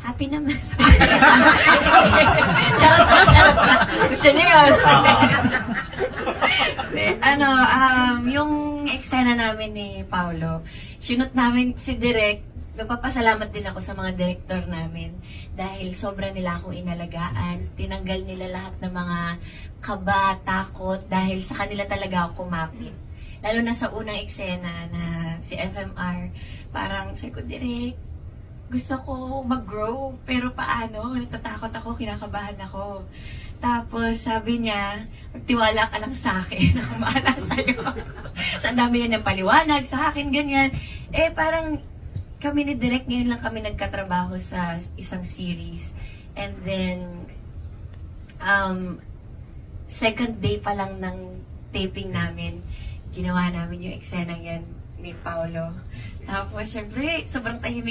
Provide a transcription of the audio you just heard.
Happy naman. Charot lang. Gusto niya yun. Yung eksena namin ni Paolo, sinut namin si Direk. Nagpapasalamat din ako sa mga director namin dahil sobra nila akong inalagaan. Tinanggal nila lahat ng mga kaba, takot dahil sa kanila talaga ako kumapit. Lalo na sa unang eksena na si FMR, parang sabi ko, Direk, gusto ko mag-grow, pero paano? Natatakot ako, kinakabahan ako. Tapos sabi niya, magtiwala ka lang sa akin, ako mahala sa'yo. So, ang dami niya ng paliwanag sa akin, ganyan. Parang kami ni Direk, ngayon lang kami nagkatrabaho sa isang series. And then, second day pa lang ng taping namin, ginawa namin yung eksena yan ni Paolo. Tapos, syempre, sobrang tahimik